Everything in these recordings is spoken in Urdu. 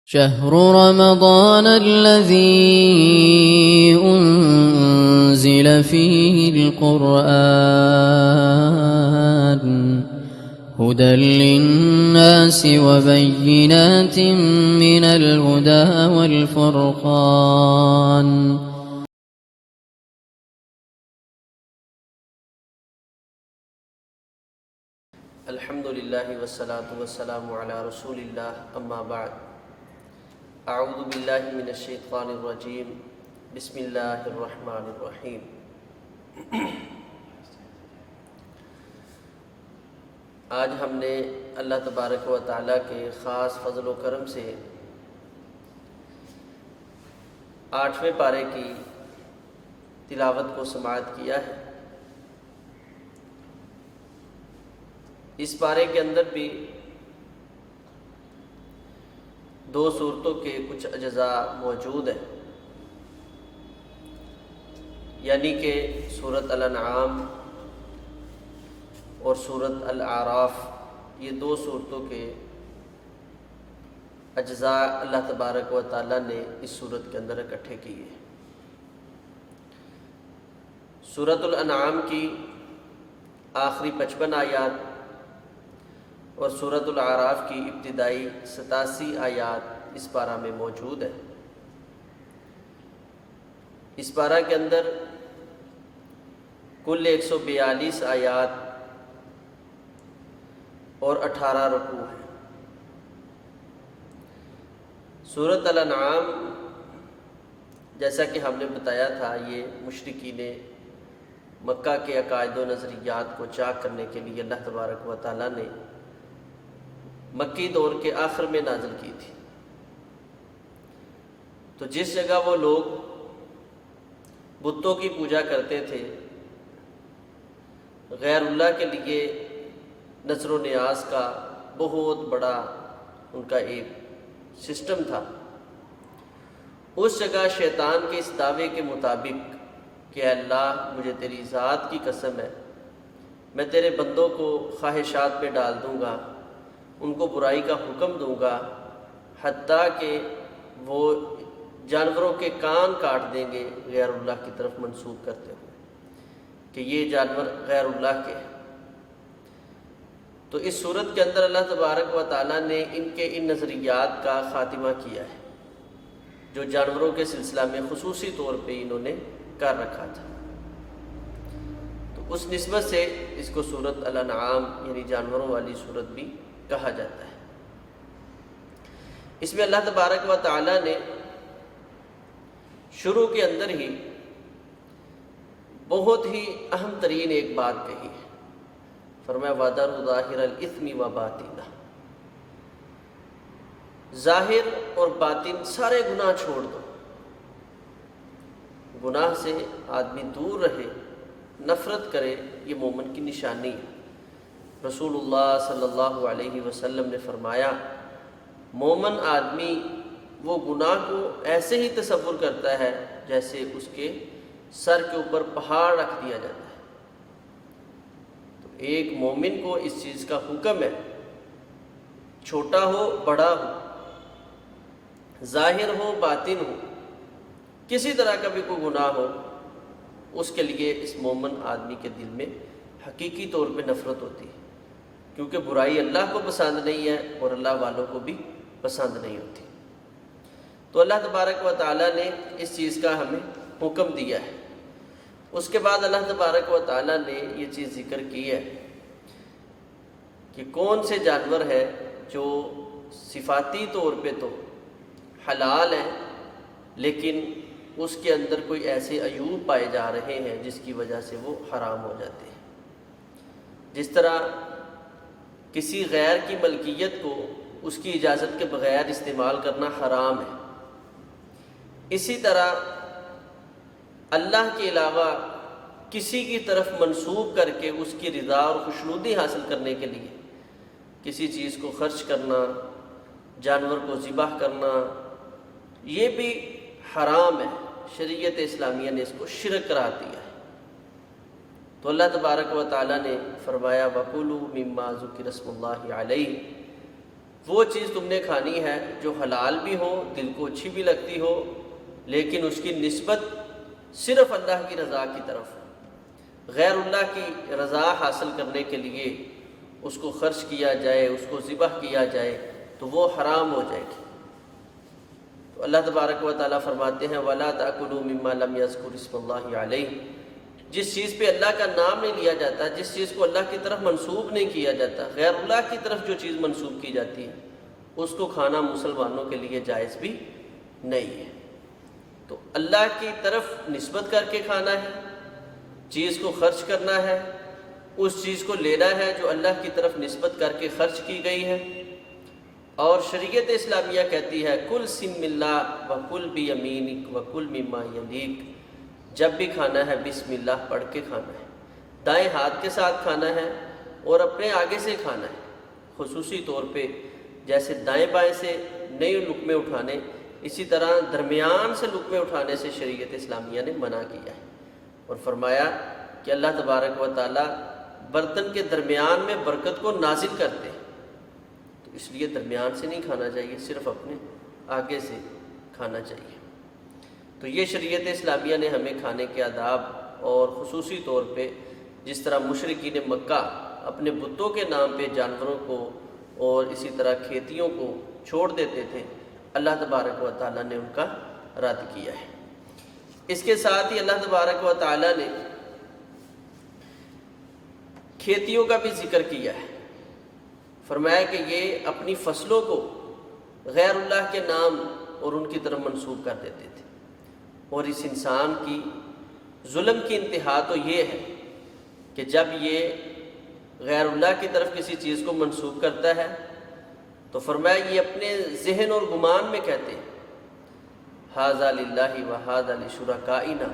شهر رمضان الذي أنزل فيه القرآن هدى للناس وبينات من الهدى والفرقان. الحمد للہ والصلاة والسلام علی رسول اللہ، اما بعد. اعوذ باللہ من الشیطان الرجیم، بسم اللہ الرحمن الرحیم. آج ہم نے اللہ تبارک و تعالیٰ کے خاص فضل و کرم سے 8ویں پارے کی تلاوت کو سماعت کیا ہے. اس پارے کے اندر بھی 2 صورتوں کے کچھ اجزاء موجود ہیں، یعنی کہ سورۃ الانعام اور سورۃ الاعراف. یہ 2 صورتوں کے اجزاء اللہ تبارک و تعالیٰ نے اس صورت کے اندر اکٹھے کیے. سورۃ الانعام کی آخری 55 آیات اور سورۃ الاعراف کی ابتدائی 87 آیات اس پارہ میں موجود ہیں. اس پارہ کے اندر کل 142 آیات اور 18 رکوع ہیں. سورۃ الانعام جیسا کہ ہم نے بتایا تھا، یہ مشرکین مکہ کے عقائد و نظریات کو چاک کرنے کے لیے اللہ تبارک و تعالیٰ نے مکی دور کے آخر میں نازل کی تھی. تو جس جگہ وہ لوگ بتوں کی پوجا کرتے تھے، غیر اللہ کے لیے نذر و نیاز کا بہت بڑا ان کا ایک سسٹم تھا، اس جگہ شیطان کے اس دعوے کے مطابق کہ اے اللہ مجھے تیری ذات کی قسم ہے، میں تیرے بندوں کو خواہشات میں ڈال دوں گا، ان کو برائی کا حکم دوں گا، حتیٰ کہ وہ جانوروں کے کان کاٹ دیں گے غیر اللہ کی طرف منسوب کرتے ہوئے کہ یہ جانور غیر اللہ کے ہیں. تو اس صورت کے اندر اللہ تبارک و تعالیٰ نے ان کے ان نظریات کا خاتمہ کیا ہے جو جانوروں کے سلسلہ میں خصوصی طور پہ انہوں نے کر رکھا تھا. تو اس نسبت سے اس کو سورۃ الانعام یعنی جانوروں والی صورت بھی کہا جاتا ہے. اس میں اللہ تبارک و تعالیٰ نے شروع کے اندر ہی بہت ہی اہم ترین ایک بات کہی ہے. فرمایا وَذَرُوا ظَاهِرَ الْإِثْمِ وَبَاطِنَهُ، ظاہر اور باطن سارے گناہ چھوڑ دو. گناہ سے آدمی دور رہے، نفرت کرے، یہ مومن کی نشانی ہے. رسول اللہ صلی اللہ علیہ وسلم نے فرمایا مومن آدمی وہ گناہ کو ایسے ہی تصور کرتا ہے جیسے اس کے سر کے اوپر پہاڑ رکھ دیا جاتا ہے. تو ایک مومن کو اس چیز کا حکم ہے، چھوٹا ہو بڑا ہو، ظاہر ہو باطن ہو، کسی طرح کا بھی کوئی گناہ ہو، اس کے لیے اس مومن آدمی کے دل میں حقیقی طور پہ نفرت ہوتی ہے، کیونکہ برائی اللہ کو پسند نہیں ہے اور اللہ والوں کو بھی پسند نہیں ہوتی. تو اللہ تبارک و تعالیٰ نے اس چیز کا ہمیں حکم دیا ہے. اس کے بعد اللہ تبارک و تعالیٰ نے یہ چیز ذکر کی ہے کہ کون سے جانور ہیں جو صفاتی طور پہ تو حلال ہیں لیکن اس کے اندر کوئی ایسے عیوب پائے جا رہے ہیں جس کی وجہ سے وہ حرام ہو جاتے ہیں. جس طرح کسی غیر کی ملکیت کو اس کی اجازت کے بغیر استعمال کرنا حرام ہے، اسی طرح اللہ کے علاوہ کسی کی طرف منسوب کر کے اس کی رضا اور خوشنودی حاصل کرنے کے لیے کسی چیز کو خرچ کرنا، جانور کو ذبح کرنا، یہ بھی حرام ہے. شریعت اسلامیہ نے اس کو شرک قرار دیا ہے. تو اللہ تبارک و تعالیٰ نے فرمایا وَكُلُوا مِمَّا ذُكِرَ اسْمُ اللَّهِ عَلَيْهِ، وہ چیز تم نے کھانی ہے جو حلال بھی ہو، دل کو اچھی بھی لگتی ہو، لیکن اس کی نسبت صرف اللہ کی رضا کی طرف ہو۔ غیر اللہ کی رضا حاصل کرنے کے لیے اس کو خرچ کیا جائے، اس کو ذبح کیا جائے تو وہ حرام ہو جائے گی۔ تو اللہ تبارک و تعالیٰ فرماتے ہیں وَلَا تَأْكُلُوا مِمَّا لَمْ يَذْكُرِ اسْمَ اللَّهِ عَلَيْهِ، جس چیز پہ اللہ کا نام نہیں لیا جاتا، جس چیز کو اللہ کی طرف منسوب نہیں کیا جاتا، غیر اللہ کی طرف جو چیز منسوب کی جاتی ہے اس کو کھانا مسلمانوں کے لیے جائز بھی نہیں ہے۔ تو اللہ کی طرف نسبت کر کے کھانا ہے، چیز کو خرچ کرنا ہے، اس چیز کو لینا ہے جو اللہ کی طرف نسبت کر کے خرچ کی گئی ہے۔ اور شریعت اسلامیہ کہتی ہے کل سم اللہ وکل بیمینک وکل مما یلیک، جب بھی کھانا ہے بسم اللہ پڑھ کے کھانا ہے، دائیں ہاتھ کے ساتھ کھانا ہے اور اپنے آگے سے کھانا ہے۔ خصوصی طور پہ جیسے دائیں بائیں سے نئے لقمے اٹھانے، اسی طرح درمیان سے لقمے اٹھانے سے شریعت اسلامیہ نے منع کیا ہے، اور فرمایا کہ اللہ تبارک و تعالیٰ برتن کے درمیان میں برکت کو نازل کرتے ہیں، تو اس لیے درمیان سے نہیں کھانا چاہیے، صرف اپنے آگے سے کھانا چاہیے۔ تو یہ شریعت اسلامیہ نے ہمیں کھانے کے آداب، اور خصوصی طور پہ جس طرح مشرکین مکہ اپنے بتوں کے نام پہ جانوروں کو اور اسی طرح کھیتیوں کو چھوڑ دیتے تھے، اللہ تبارک و تعالیٰ نے ان کا رد کیا ہے۔ اس کے ساتھ ہی اللہ تبارک و تعالیٰ نے کھیتیوں کا بھی ذکر کیا ہے، فرمایا کہ یہ اپنی فصلوں کو غیر اللہ کے نام اور ان کی طرف منسوب کر دیتے تھے، اور اس انسان کی ظلم کی انتہا تو یہ ہے کہ جب یہ غیر اللہ کی طرف کسی چیز کو منسوب کرتا ہے تو فرمایا یہ اپنے ذہن اور گمان میں کہتے ہیں ھذا للہ وھذا لشرکائنا،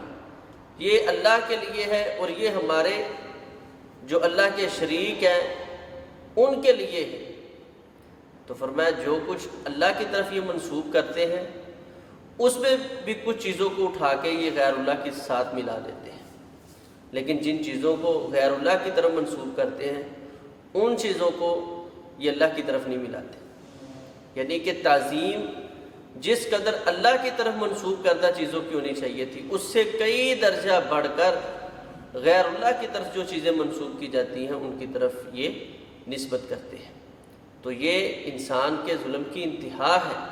یہ اللہ کے لیے ہے اور یہ ہمارے جو اللہ کے شریک ہیں ان کے لیے ہے۔ تو فرمایا جو کچھ اللہ کی طرف یہ منسوب کرتے ہیں اس میں بھی کچھ چیزوں کو اٹھا کے یہ غیر اللہ کے ساتھ ملا دیتے ہیں، لیکن جن چیزوں کو غیر اللہ کی طرف منسوب کرتے ہیں ان چیزوں کو یہ اللہ کی طرف نہیں ملاتے۔ یعنی کہ تعظیم جس قدر اللہ کی طرف منسوب کردہ چیزوں کی ہونی چاہیے تھی اس سے کئی درجہ بڑھ کر غیر اللہ کی طرف جو چیزیں منسوب کی جاتی ہیں ان کی طرف یہ نسبت کرتے ہیں۔ تو یہ انسان کے ظلم کی انتہا ہے۔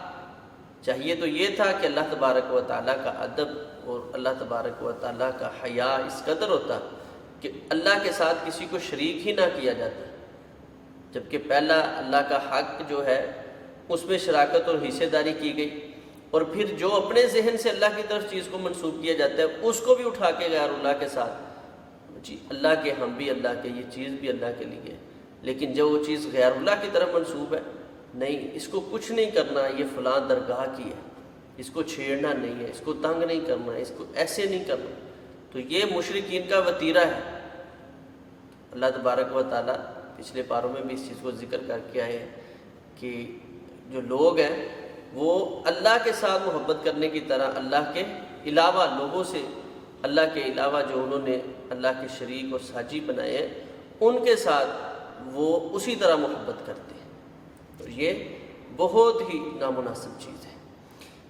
چاہیے تو یہ تھا کہ اللہ تبارک و تعالیٰ کا ادب اور اللہ تبارک و تعالیٰ کا حیا اس قدر ہوتا کہ اللہ کے ساتھ کسی کو شریک ہی نہ کیا جاتا، جبکہ پہلا اللہ کا حق جو ہے اس میں شراکت اور حصے داری کی گئی، اور پھر جو اپنے ذہن سے اللہ کی طرف چیز کو منسوب کیا جاتا ہے اس کو بھی اٹھا کے غیر اللہ کے ساتھ، جی اللہ کے ہم بھی اللہ کے، یہ چیز بھی اللہ کے لیے، لیکن جو وہ چیز غیر اللہ کی طرف منسوب ہے نہیں، اس کو کچھ نہیں کرنا، یہ فلاں درگاہ کی ہے، اس کو چھیڑنا نہیں ہے، اس کو تنگ نہیں کرنا، اس کو ایسے نہیں کرنا، تو یہ مشرکین کا وتیرہ ہے۔ اللہ تبارک و تعالیٰ پچھلے پاروں میں بھی اس چیز کو ذکر کر کے آئے ہیں کہ جو لوگ ہیں وہ اللہ کے ساتھ محبت کرنے کی طرح اللہ کے علاوہ لوگوں سے، اللہ کے علاوہ جو انہوں نے اللہ کے شریک اور ساجی بنائے ہیں ان کے ساتھ وہ اسی طرح محبت کرتے ہیں، تو یہ بہت ہی نامناسب چیز ہے۔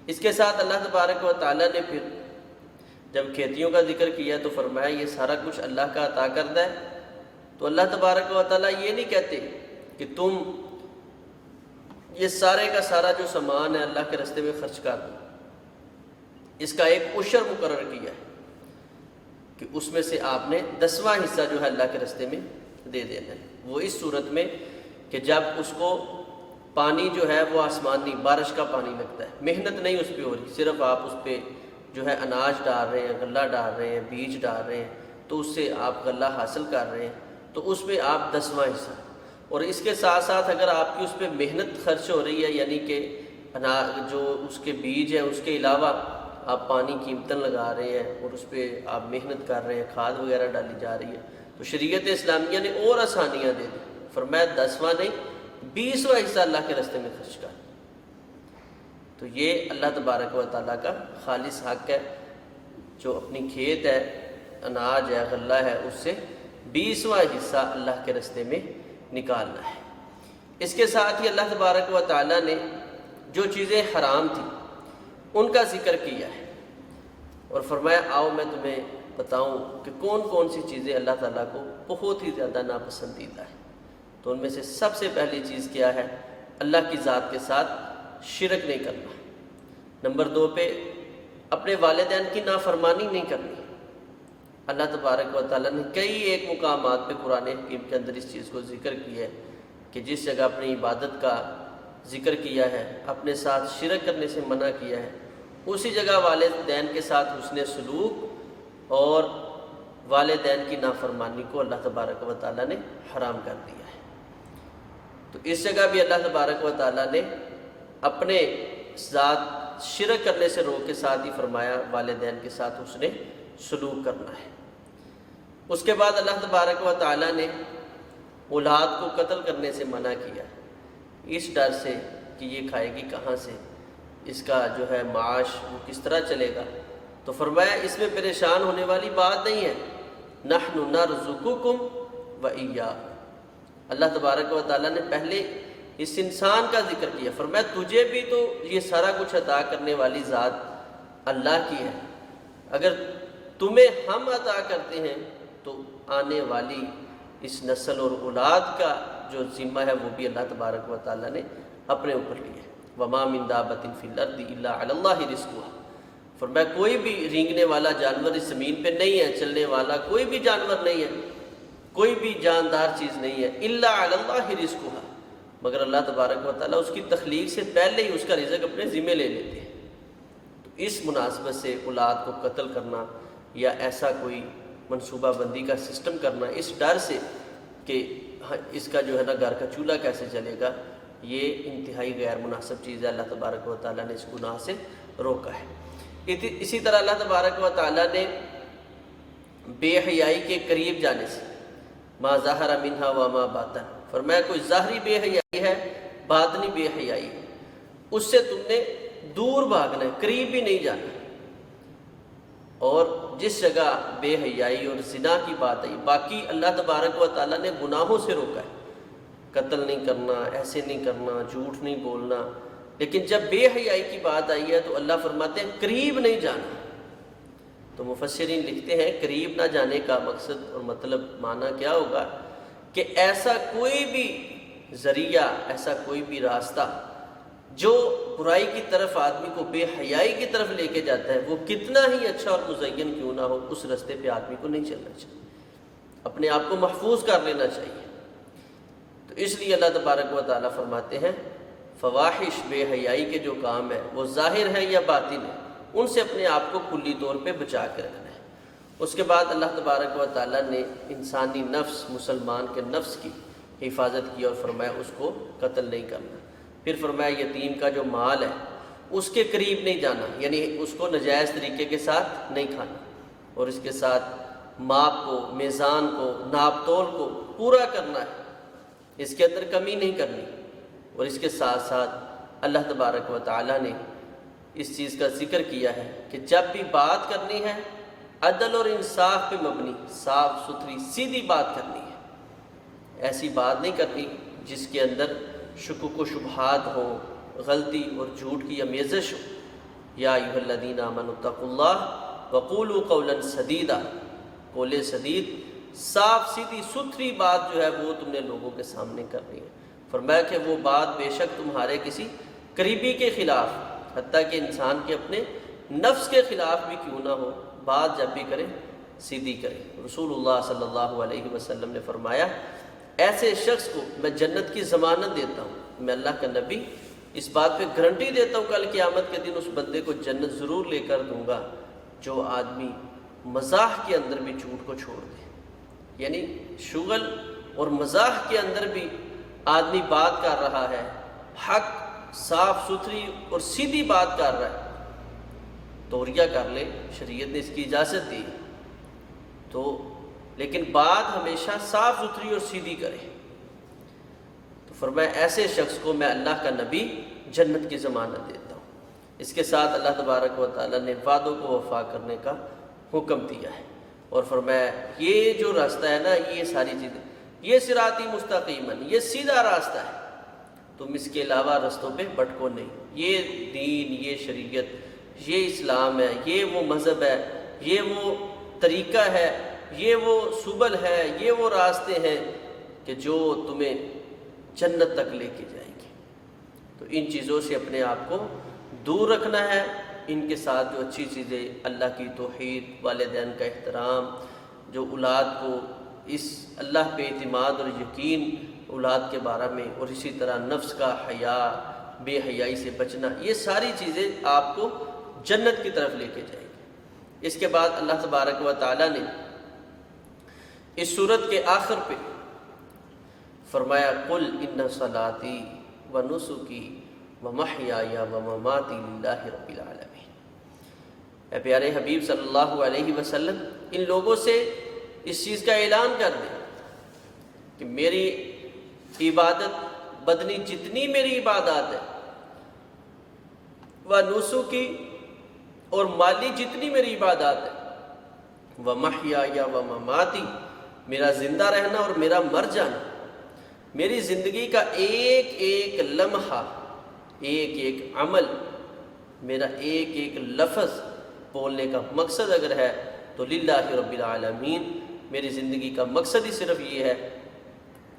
اس کے ساتھ اللہ تبارک و تعالیٰ نے پھر جب کھیتیوں کا ذکر کیا تو فرمایا یہ سارا کچھ اللہ کا عطا کردہ ہے، تو اللہ تبارک و تعالیٰ یہ نہیں کہتے کہ تم یہ سارے کا سارا جو سامان ہے اللہ کے راستے میں خرچ کر دو، اس کا ایک عشر مقرر کیا ہے کہ اس میں سے آپ نے 10واں حصہ جو ہے اللہ کے راستے میں دے دینا ہے۔ وہ اس صورت میں کہ جب اس کو پانی جو ہے وہ آسمانی بارش کا پانی لگتا ہے، محنت نہیں اس پہ ہو رہی، صرف آپ اس پہ جو ہے اناج ڈال رہے ہیں، غلہ ڈال رہے ہیں، بیج ڈال رہے ہیں، تو اس سے آپ غلہ حاصل کر رہے ہیں، تو اس میں آپ 10واں حصہ، اور اس کے ساتھ ساتھ اگر آپ کی اس پہ محنت خرچ ہو رہی ہے، یعنی کہ جو اس کے بیج ہیں اس کے علاوہ آپ پانی قیمتاً لگا رہے ہیں اور اس پہ آپ محنت کر رہے ہیں، کھاد وغیرہ ڈالی جا رہی ہے، تو شریعت اسلامیہ نے اور آسانیاں دے دی، فرمایا 10واں نہیں 20واں حصہ اللہ کے راستے میں خرچ کر۔ تو یہ اللہ تبارک و تعالیٰ کا خالص حق ہے، جو اپنی کھیت ہے، اناج ہے، غلہ ہے، اس سے 20واں حصہ اللہ کے راستے میں نکالنا ہے۔ اس کے ساتھ ہی اللہ تبارک و تعالیٰ نے جو چیزیں حرام تھیں ان کا ذکر کیا ہے اور فرمایا آؤ میں تمہیں بتاؤں کہ کون کون سی چیزیں اللہ تعالیٰ کو بہت ہی زیادہ ناپسندیدہ ہے۔ تو ان میں سے سب سے پہلی چیز کیا ہے؟ اللہ کی ذات کے ساتھ شرک نہیں کرنا۔ نمبر 2 پہ اپنے والدین کی نافرمانی نہیں کرنی۔ اللہ تبارک و تعالیٰ نے کئی ایک مقامات پہ قرآن حکیم کے اندر اس چیز کو ذکر کیا ہے کہ جس جگہ اپنی عبادت کا ذکر کیا ہے، اپنے ساتھ شرک کرنے سے منع کیا ہے، اسی جگہ والدین کے ساتھ حسن سلوک اور والدین کی نافرمانی کو اللہ تبارک و تعالیٰ نے حرام کر دیا ہے۔ تو اس جگہ بھی اللہ تبارک و تعالیٰ نے اپنے ذات شرک کرنے سے روک کے ساتھ ہی فرمایا والدین کے ساتھ حسن سلوک کرنا ہے۔ اس کے بعد اللہ تبارک و تعالیٰ نے اولاد کو قتل کرنے سے منع کیا، اس ڈر سے کہ یہ کھائے گی کہاں سے، اس کا جو ہے معاش وہ کس طرح چلے گا۔ تو فرمایا اس میں پریشان ہونے والی بات نہیں ہے، نحن نرزقکم وإیاہم۔ اللہ تبارک و تعالیٰ نے پہلے اس انسان کا ذکر کیا، فرمایا تجھے بھی تو یہ سارا کچھ عطا کرنے والی ذات اللہ کی ہے، اگر تمہیں ہم عطا کرتے ہیں تو آنے والی اس نسل اور اولاد کا جو ذمہ ہے وہ بھی اللہ تبارک و تعالیٰ نے اپنے اوپر لیا ہے۔ وَمَا مِن دَابَّةٍ فِي الْأَرْضِ إِلَّا عَلَى اللَّهِ رِزْقُهَا۔ فرمایا کوئی بھی رینگنے والا جانور اس زمین پہ نہیں ہے، چلنے والا کوئی بھی جانور نہیں ہے، کوئی بھی جاندار چیز نہیں ہے، إِلَّا عَلَى اللَّهِ رِزْقُهَا، مگر اللہ تبارک و تعالیٰ اس کی تخلیق سے پہلے ہی اس کا رزق اپنے ذمہ لے لیتے ہیں۔ تو اس مناسبت سے اولاد کو قتل کرنا یا ایسا کوئی منصوبہ بندی کا سسٹم کرنا اس ڈر سے کہ اس کا جو ہے نا گھر کا چولہا کیسے چلے گا، یہ انتہائی غیر مناسب چیز ہے۔ اللہ تبارک و تعالیٰ نے اس گناہ سے روکا ہے۔ اسی طرح اللہ تبارک و تعالیٰ نے بے حیائی کے قریب جانے سے ما ظہر منہا وما باطن، فرمایا کوئی ظاہری بے حیائی ہے، باطنی بے حیائی ہے، اس سے تم نے دور بھاگنا ہے، قریب بھی نہیں جانا۔ اور جس جگہ بے حیائی اور زنا کی بات آئی، باقی اللہ تبارک و تعالیٰ نے گناہوں سے روکا ہے، قتل نہیں کرنا، ایسے نہیں کرنا، جھوٹ نہیں بولنا، لیکن جب بے حیائی کی بات آئی ہے تو اللہ فرماتے ہیں قریب نہیں جانا۔ تو مفسرین لکھتے ہیں قریب نہ جانے کا مقصد اور مطلب معنی کیا ہوگا کہ ایسا کوئی بھی ذریعہ، ایسا کوئی بھی راستہ جو برائی کی طرف آدمی کو بے حیائی کی طرف لے کے جاتا ہے، وہ کتنا ہی اچھا اور مزین کیوں نہ ہو، اس راستے پہ آدمی کو نہیں چلنا چاہیے، اپنے آپ کو محفوظ کر لینا چاہیے۔ تو اس لیے اللہ تبارک و تعالیٰ فرماتے ہیں فواحش، بے حیائی کے جو کام ہیں وہ ظاہر ہیں یا باطن ہیں، ان سے اپنے آپ کو کلی طور پہ بچا کے رکھنا ہے۔ اس کے بعد اللہ تبارک و تعالیٰ نے انسانی نفس، مسلمان کے نفس کی حفاظت کی اور فرمایا اس کو قتل نہیں کرنا۔ پھر فرمایا یتیم کا جو مال ہے اس کے قریب نہیں جانا، یعنی اس کو ناجائز طریقے کے ساتھ نہیں کھانا، اور اس کے ساتھ ماپ کو، میزان کو، ناپ تول کو پورا کرنا ہے، اس کے اندر کمی نہیں کرنی۔ اور اس کے ساتھ ساتھ اللہ تبارک و تعالیٰ نے اس چیز کا ذکر کیا ہے کہ جب بھی بات کرنی ہے عدل اور انصاف پہ مبنی، صاف ستھری سیدھی بات کرنی ہے، ایسی بات نہیں کرنی جس کے اندر شکوک و شبہات ہوں، غلطی اور جھوٹ کی آمیزش ہو۔ یا ایھا الذین آمنوا اتقوا اللہ وقولوا قولا سدیدا، قول سدید، صاف سیدھی ستھری بات جو ہے وہ تم نے لوگوں کے سامنے کرنی ہے۔ فرمایا کہ وہ بات بے شک تمہارے کسی قریبی کے خلاف، حتیٰ کہ انسان کے اپنے نفس کے خلاف بھی کیوں نہ ہو، بات جب بھی کرے سیدھی کرے۔ رسول اللہ صلی اللہ علیہ وسلم نے فرمایا ایسے شخص کو میں جنت کی ضمانت دیتا ہوں، میں اللہ کا نبی اس بات پہ گارنٹی دیتا ہوں کل قیامت کے دن اس بندے کو جنت ضرور لے کر دوں گا جو آدمی مزاح کے اندر بھی جھوٹ کو چھوڑ دے، یعنی شغل اور مزاح کے اندر بھی آدمی بات کر رہا ہے، حق، صاف ستھری اور سیدھی بات کر رہا ہے، توریہ کر لے، شریعت نے اس کی اجازت دی، تو لیکن بات ہمیشہ صاف ستھری اور سیدھی کرے۔ تو فرمایا ایسے شخص کو میں اللہ کا نبی جنت کی ضمانت دیتا ہوں۔ اس کے ساتھ اللہ تبارک و تعالیٰ نے وعدوں کو وفا کرنے کا حکم دیا ہے، اور فرمایا یہ جو راستہ ہے نا، یہ ساری چیزیں، یہ صراطی مستقیماً، یہ سیدھا راستہ ہے، تم اس کے علاوہ رستوں پہ بھٹکو نہیں۔ یہ دین، یہ شریعت، یہ اسلام ہے، یہ وہ مذہب ہے، یہ وہ طریقہ ہے، یہ وہ سبل ہے، یہ وہ راستے ہیں کہ جو تمہیں جنت تک لے کے جائیں گے۔ تو ان چیزوں سے اپنے آپ کو دور رکھنا ہے۔ ان کے ساتھ جو اچھی چیزیں، اللہ کی توحید، والدین کا احترام، جو اولاد کو اس اللہ پہ اعتماد اور یقین اولاد کے بارے میں، اور اسی طرح نفس کا حیا، بے حیائی سے بچنا، یہ ساری چیزیں آپ کو جنت کی طرف لے کے جائیں گے۔ اس کے بعد اللہ تبارک و تعالیٰ نے اس سورت کے آخر پہ فرمایا قل ان صلاتی و نسکی و محیای و مماتی للہ رب العالمین۔ اے پیارے حبیب صلی اللہ علیہ وسلم، ان لوگوں سے اس چیز کا اعلان کر دیں کہ میری عبادت بدنی جتنی میری عبادات ہے، و نسکی اور مالی جتنی میری عبادات ہے، و محیای و مماتی میرا زندہ رہنا اور میرا مر جانا، میری زندگی کا ایک ایک لمحہ، ایک ایک عمل، میرا ایک ایک لفظ بولنے کا مقصد اگر ہے تو للہ رب العالمین، میری زندگی کا مقصد ہی صرف یہ ہے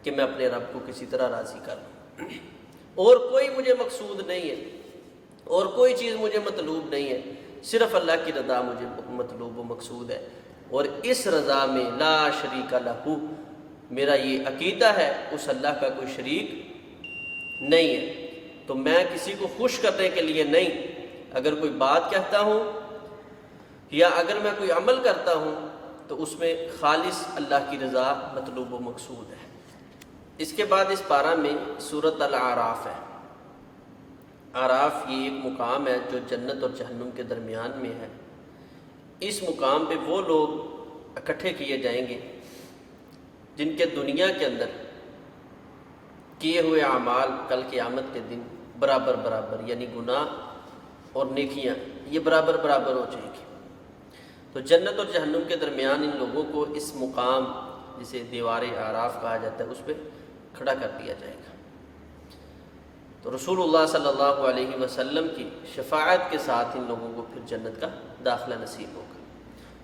کہ میں اپنے رب کو کسی طرح راضی کر لوں، اور کوئی مجھے مقصود نہیں ہے، اور کوئی چیز مجھے مطلوب نہیں ہے، صرف اللہ کی رضا مجھے مطلوب و مقصود ہے۔ اور اس رضا میں لا شریک لہ، میرا یہ عقیدہ ہے اس اللہ کا کوئی شریک نہیں ہے۔ تو میں کسی کو خوش کرنے کے لیے نہیں، اگر کوئی بات کہتا ہوں یا اگر میں کوئی عمل کرتا ہوں تو اس میں خالص اللہ کی رضا مطلوب و مقصود ہے۔ اس کے بعد اس پارہ میں سورۃ الاعراف ہے۔ اعراف یہ ایک مقام ہے جو جنت اور جہنم کے درمیان میں ہے۔ اس مقام پہ وہ لوگ اکٹھے کیے جائیں گے جن کے دنیا کے اندر کیے ہوئے اعمال کل قیامت کے دن برابر برابر، یعنی گناہ اور نیکیاں یہ برابر برابر ہو جائیں گی۔ تو جنت اور جہنم کے درمیان ان لوگوں کو اس مقام جسے دیوار اعراف کہا جاتا ہے اس پہ کھڑا کر دیا جائے گا۔ تو رسول اللہ صلی اللہ علیہ وسلم کی شفاعت کے ساتھ ان لوگوں کو پھر جنت کا داخلہ نصیب ہوگا۔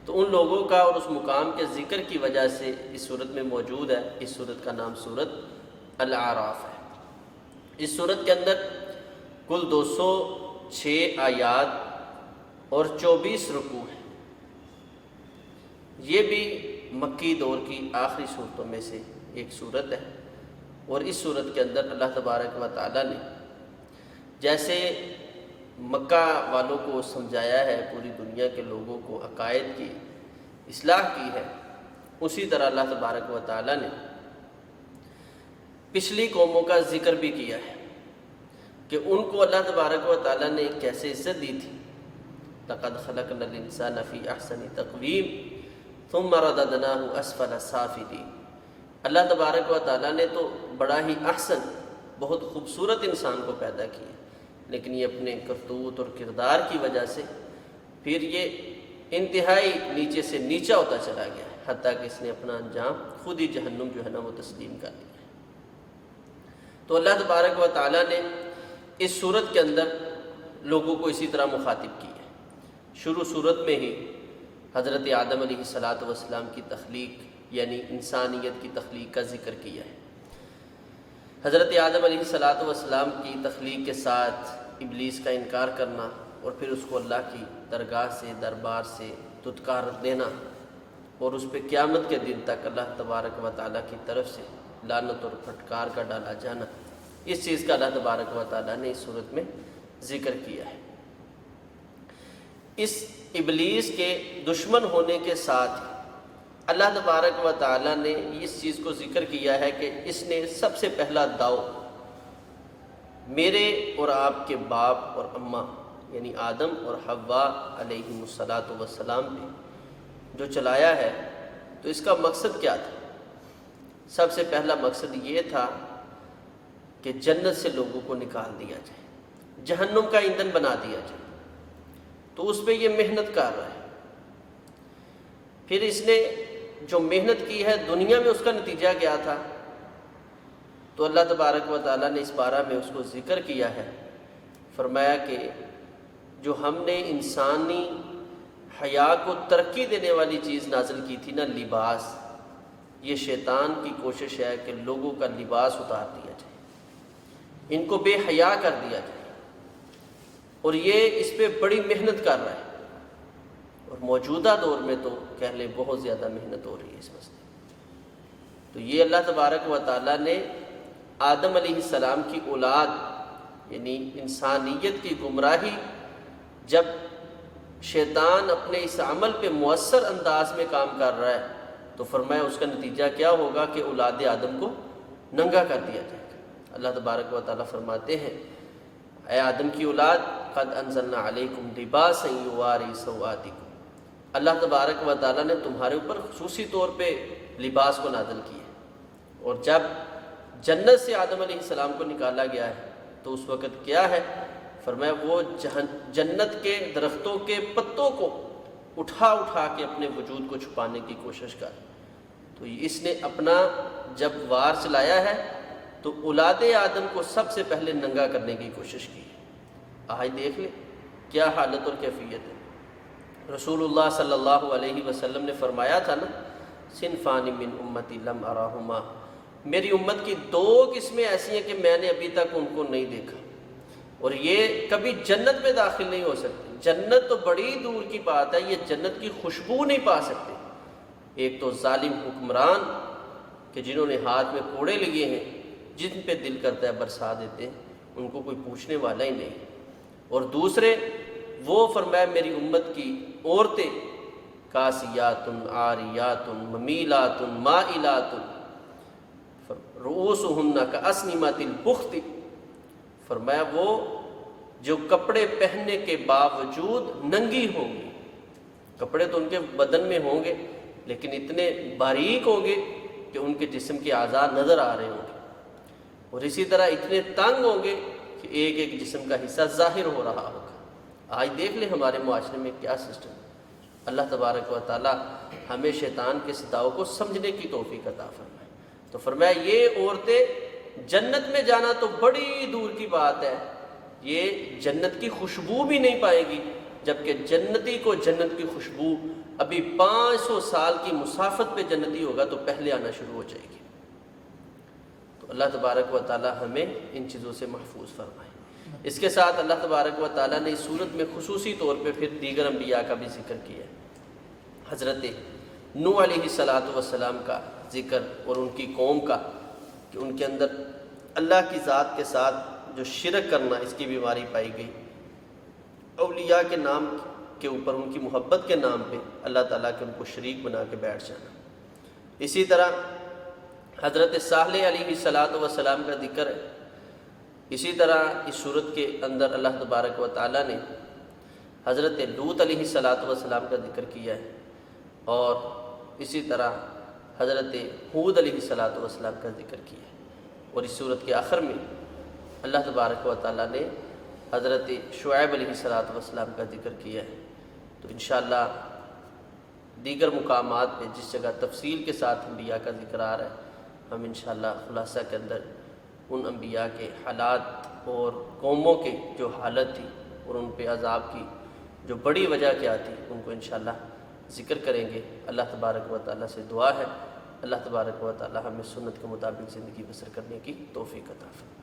تو ان لوگوں کا اور اس مقام کے ذکر کی وجہ سے اس صورت میں موجود ہے۔ اس صورت کا نام صورت الاعراف ہے۔ اس صورت کے اندر کل 206 آیات اور 24 رکوع ہیں۔ یہ بھی مکی دور کی آخری صورتوں میں سے ایک صورت ہے، اور اس صورت کے اندر اللہ تبارک و تعالیٰ نے جیسے مکہ والوں کو سمجھایا ہے، پوری دنیا کے لوگوں کو عقائد کی اصلاح کی ہے، اسی طرح اللہ تبارک و تعالیٰ نے پچھلی قوموں کا ذکر بھی کیا ہے کہ ان کو اللہ تبارک و تعالیٰ نے کیسے عزت دی تھی۔ لَقَدْ خَلَقْنَا الْإِنسَانَ فِي أَحْسَنِ تَقْوِيمٍ ثُمَّ رَدَدْنَاهُ أَسْفَلَ سَافِلِينَ۔ اللہ تبارک و تعالیٰ نے تو بڑا ہی احسن، بہت خوبصورت انسان کو پیدا کیا، لیکن یہ اپنے کرتوت اور کردار کی وجہ سے پھر یہ انتہائی نیچے سے نیچا ہوتا چلا گیا، حتیٰ کہ اس نے اپنا انجام خود ہی جہنم جو ہے نا وہ تسلیم کر لیا۔ تو اللہ تبارک و تعالیٰ نے اس صورت کے اندر لوگوں کو اسی طرح مخاطب کی ہے۔ شروع صورت میں ہی حضرت آدم علیہ السلام کی تخلیق، یعنی انسانیت کی تخلیق کا ذکر کیا ہے۔ حضرت آدم علیہ السلام کی تخلیق کے ساتھ ابلیس کا انکار کرنا، اور پھر اس کو اللہ کی درگاہ سے، دربار سے دھتکار دینا، اور اس پہ قیامت کے دن تک اللہ تبارک و تعالیٰ کی طرف سے لعنت اور پھٹکار کا ڈالا جانا، اس چیز کا اللہ تبارک و تعالیٰ نے اس صورت میں ذکر کیا ہے۔ اس ابلیس کے دشمن ہونے کے ساتھ اللہ تبارک و تعالیٰ نے اس چیز کو ذکر کیا ہے کہ اس نے سب سے پہلا داؤ میرے اور آپ کے باپ اور اماں یعنی آدم اور حوا علیہم السلام پہ جو چلایا ہے، تو اس کا مقصد کیا تھا؟ سب سے پہلا مقصد یہ تھا کہ جنت سے لوگوں کو نکال دیا جائے، جہنم کا ایندھن بنا دیا جائے۔ تو اس پہ یہ محنت کر رہا ہے۔ پھر اس نے جو محنت کی ہے دنیا میں اس کا نتیجہ کیا تھا؟ تو اللہ تبارک و تعالیٰ نے اس بارہ میں اس کو ذکر کیا ہے، فرمایا کہ جو ہم نے انسانی حیا کو ترقی دینے والی چیز نازل کی تھی نا، لباس، یہ شیطان کی کوشش ہے کہ لوگوں کا لباس اتار دیا جائے، ان کو بے حیا کر دیا جائے، اور یہ اس پہ بڑی محنت کر رہا ہے، اور موجودہ دور میں تو کہہ لیں بہت زیادہ محنت ہو رہی ہے اس مسئلے۔ تو یہ اللہ تبارک و تعالیٰ نے آدم علیہ السلام کی اولاد یعنی انسانیت کی گمراہی، جب شیطان اپنے اس عمل پہ مؤثر انداز میں کام کر رہا ہے تو فرمایا اس کا نتیجہ کیا ہوگا کہ اولاد آدم کو ننگا کر دیا جائے گا۔ اللہ تبارک و تعالیٰ فرماتے ہیں، اے آدم کی اولاد، قد انزلنا علیکم لباسا یواری سوآتکم، اللہ تبارک و تعالیٰ نے تمہارے اوپر خصوصی طور پہ لباس کو نازل کیا ہے، اور جب جنت سے آدم علیہ السلام کو نکالا گیا ہے تو اس وقت کیا ہے، فرمایا وہ جنت کے درختوں کے پتوں کو اٹھا اٹھا کے اپنے وجود کو چھپانے کی کوشش کر، تو اس نے اپنا جب وار چلایا ہے تو اولاد آدم کو سب سے پہلے ننگا کرنے کی کوشش کی۔ آج دیکھ لیں کیا حالت اور کیفیت ہے۔ رسول اللہ صلی اللہ علیہ وسلم نے فرمایا تھا نا، صنفان من امتی لم اراہما، میری امت کی دو قسمیں ایسی ہیں کہ میں نے ابھی تک ان کو نہیں دیکھا، اور یہ کبھی جنت میں داخل نہیں ہو سکتے۔ جنت تو بڑی دور کی بات ہے، یہ جنت کی خوشبو نہیں پا سکتے۔ ایک تو ظالم حکمران کہ جنہوں نے ہاتھ میں کوڑے لیے ہیں، جن پہ دل کرتا ہے برسا دیتے ہیں، ان کو کوئی پوچھنے والا ہی نہیں، اور دوسرے وہ فرمایا میری امت کی عورتیں کاسیات عاریات ممیلات مائلات رؤوسہن کاسنمۃ البخت، فرمایا وہ جو کپڑے پہننے کے باوجود ننگی ہوں گی، کپڑے تو ان کے بدن میں ہوں گے لیکن اتنے باریک ہوں گے کہ ان کے جسم کے اعضاء نظر آ رہے ہوں گے، اور اسی طرح اتنے تنگ ہوں گے کہ ایک ایک جسم کا حصہ ظاہر ہو رہا ہوگا۔ آج دیکھ لیں ہمارے معاشرے میں کیا سسٹم ہے۔ اللہ تبارک و تعالی ہمیں شیطان کے ستاؤں کو سمجھنے کی توفیق عطا فرمائے۔ تو فرمایا یہ عورتیں جنت میں جانا تو بڑی دور کی بات ہے، یہ جنت کی خوشبو بھی نہیں پائے گی، جبکہ جنتی کو جنت کی خوشبو ابھی 500 سال کی مسافت پہ جنتی ہوگا تو پہلے آنا شروع ہو جائے گی۔ تو اللہ تبارک و تعالی ہمیں ان چیزوں سے محفوظ فرمائے۔ اس کے ساتھ اللہ تبارک و تعالیٰ نے اس صورت میں خصوصی طور پہ پھر دیگر انبیاء کا بھی ذکر کیا ہے۔ حضرت نوح علیہ السلام کا ذکر اور ان کی قوم کا، کہ ان کے اندر اللہ کی ذات کے ساتھ جو شرک کرنا، اس کی بیماری پائی گئی، اولیاء کے نام کے اوپر ان کی محبت کے نام پہ اللہ تعالیٰ کے ان کو شریک بنا کے بیٹھ جانا۔ اسی طرح حضرت صالح علیہ السلام کا ذکر ہے۔ اسی طرح اس صورت کے اندر اللہ تبارک و تعالیٰ نے حضرت لوط علیہ السلام کا ذکر کیا ہے، اور اسی طرح حضرت ہود علیہ السلام کا ذکر کیا ہے، اور اس صورت کے آخر میں اللہ تبارک و تعالیٰ نے حضرت شعیب علیہ السلام کا ذکر کیا ہے۔ تو انشاءاللہ دیگر مقامات پہ جس جگہ تفصیل کے ساتھ انبیاء کا ذکر آ رہا ہے، ہم انشاءاللہ خلاصہ کے اندر ان انبیاء کے حالات اور قوموں کے جو حالت تھی اور ان پہ عذاب کی جو بڑی وجہ کیا تھی، ان کو انشاءاللہ ذکر کریں گے۔ اللہ تبارک و تعالیٰ سے دعا ہے اللہ تبارک و تعالیٰ ہمیں سنت کے مطابق زندگی بسر کرنے کی توفیق عطا فرمائے۔